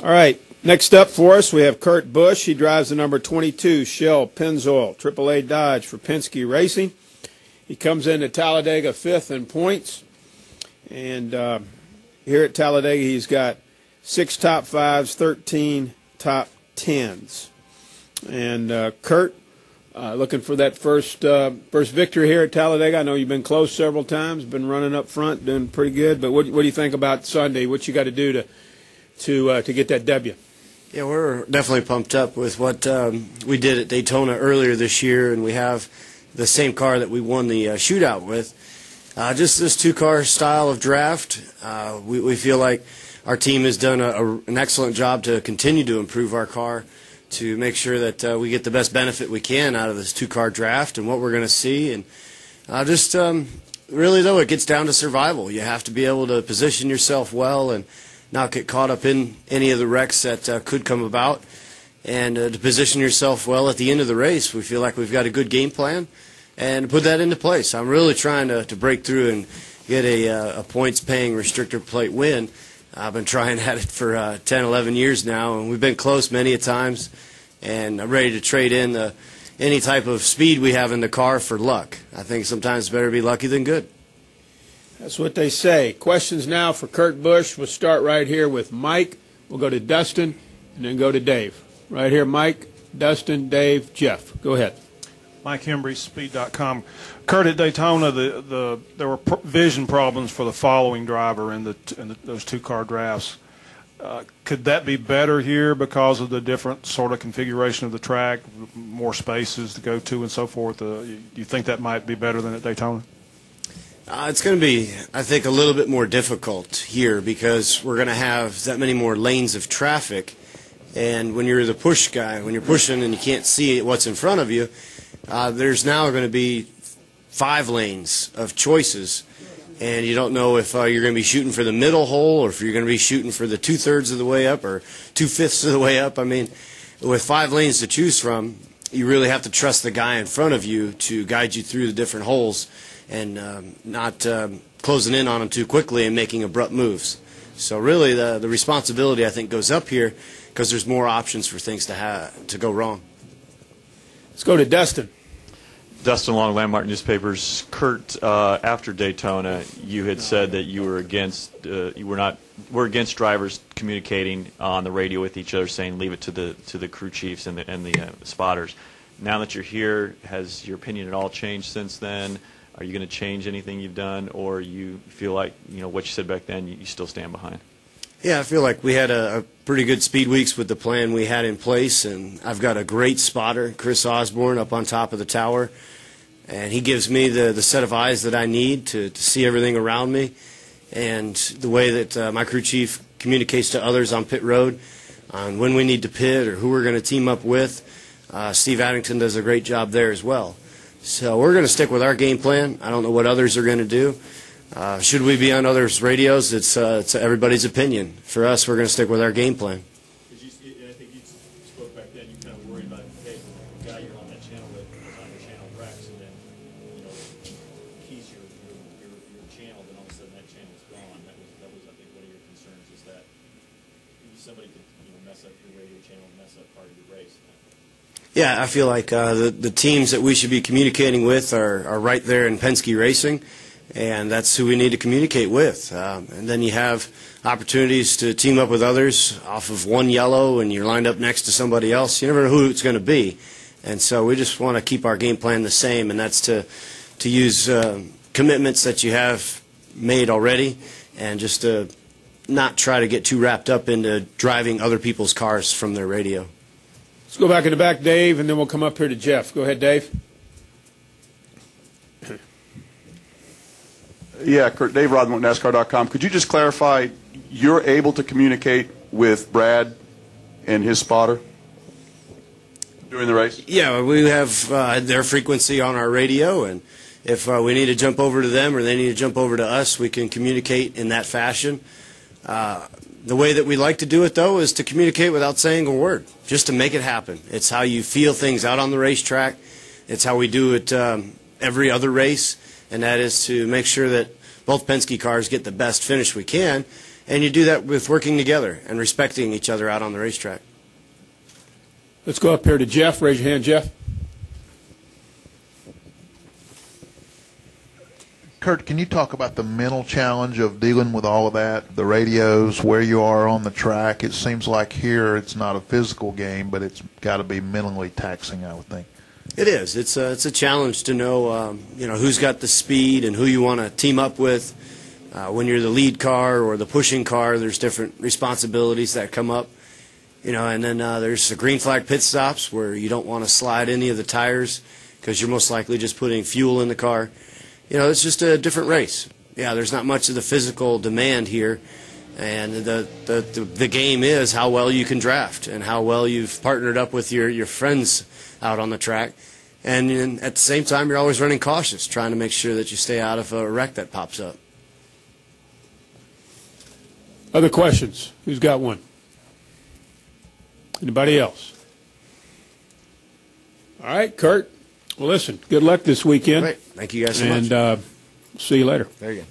All right, next up for us, we have Kurt Busch. He drives the number 22 Shell Pennzoil AAA Dodge for Penske Racing. He comes into Talladega 5th in points. And here at Talladega, he's got 6 top 5s, 13 top 10s. And Kurt, looking for that first victory here at Talladega. I know you've been close several times, been running up front, doing pretty good. But what do you think about Sunday? What you got to do to get that W? Yeah, we're definitely pumped up with what we did at Daytona earlier this year, and we have the same car that we won the shootout with. Just this two-car style of draft, we feel like our team has done an excellent job to continue to improve our car, to make sure that we get the best benefit we can out of this two-car draft and what we're going to see. And really, though, it gets down to survival. You have to be able to position yourself well and not get caught up in any of the wrecks that could come about. And to position yourself well at the end of the race, we feel like we've got a good game plan and put that into place. I'm really trying to break through and get a points-paying restrictor plate win. I've been trying at it for 10, 11 years now, and we've been close many a times. And I'm ready to trade in any type of speed we have in the car for luck. I think sometimes it's better to be lucky than good. That's what they say. Questions now for Kurt Busch. We'll start right here with Mike. We'll go to Dustin and then go to Dave. Right here, Mike, Dustin, Dave, Jeff. Go ahead. Mike Hembry, Speed.com. Kurt, at Daytona, there were vision problems for the following driver in those two-car drafts. Could that be better here because of the different sort of configuration of the track, more spaces to go to and so forth? Do you think that might be better than at Daytona? It's going to be, I think, a little bit more difficult here because we're going to have that many more lanes of traffic. And when you're the push guy, when you're pushing and you can't see what's in front of you, there's now going to be 5 lanes of choices. And you don't know if you're going to be shooting for the middle hole or if you're going to be shooting for the 2/3 of the way up or 2/5 of the way up. I mean, with 5 lanes to choose from, you really have to trust the guy in front of you to guide you through the different holes and not closing in on them too quickly and making abrupt moves. So really the responsibility, I think, goes up here because there's more options for things to go wrong. Let's go to Dustin. Dustin Long, Landmark Newspapers. Kurt, after Daytona, you had said that you were against we're against drivers communicating on the radio with each other, saying leave it to the crew chiefs and the spotters. Now that you're here, has your opinion at all changed since then? Are you going to change anything you've done, or you feel like what you said back then you still stand behind? Yeah, I feel like we had a pretty good speed weeks with the plan we had in place, and I've got a great spotter, Chris Osborne, up on top of the tower, and he gives me the set of eyes that I need to see everything around me, and the way that my crew chief communicates to others on pit road on when we need to pit or who we're going to team up with. Steve Addington does a great job there as well. So we're going to stick with our game plan. I don't know what others are going to do. Should we be on others' radios? It's everybody's opinion. For us, we're going to stick with our game plan. I think you spoke back then. You kind of worried about, hey, the guy you're on that channel with is on your channel wrecks, and then keys your channel, then all of a sudden that channel's gone. That was I think one of your concerns is that somebody could mess up your radio channel, and mess up part of your race. Yeah, I feel like the teams that we should be communicating with are right there in Penske Racing, and that's who we need to communicate with. And then you have opportunities to team up with others off of one yellow, and you're lined up next to somebody else. You never know who it's going to be. And so we just want to keep our game plan the same, and that's to use commitments that you have made already and just to not try to get too wrapped up into driving other people's cars from their radio. Let's go back in the back, Dave, and then we'll come up here to Jeff. Go ahead, Dave. Yeah, Kurt, Dave Rodman, NASCAR.com. Could you just clarify, you're able to communicate with Brad and his spotter during the race? Yeah, we have their frequency on our radio, and if we need to jump over to them or they need to jump over to us, we can communicate in that fashion. The way that we like to do it, though, is to communicate without saying a word, just to make it happen. It's how you feel things out on the racetrack. It's how we do it every other race, and that is to make sure that both Penske cars get the best finish we can And you do that with working together and respecting each other out on the racetrack. Let's go up here to Jeff. Raise your hand, Jeff. Kurt, can you talk about the mental challenge of dealing with all of that, the radios, where you are on the track? It seems like here it's not a physical game, but it's got to be mentally taxing, I would think. It is. It's a challenge to know, who's got the speed and who you want to team up with. When you're the lead car or the pushing car, there's different responsibilities that come up. And then there's the green flag pit stops where you don't want to slide any of the tires because you're most likely just putting fuel in the car. It's just a different race. Yeah, there's not much of the physical demand here, and the game is how well you can draft and how well you've partnered up with your friends out on the track. And at the same time, you're always running cautious, trying to make sure that you stay out of a wreck that pops up. Other questions? Who's got one? Anybody else? All right, Kurt. Well, listen, good luck this weekend. Great. Thank you guys so much. And see you later. There you go.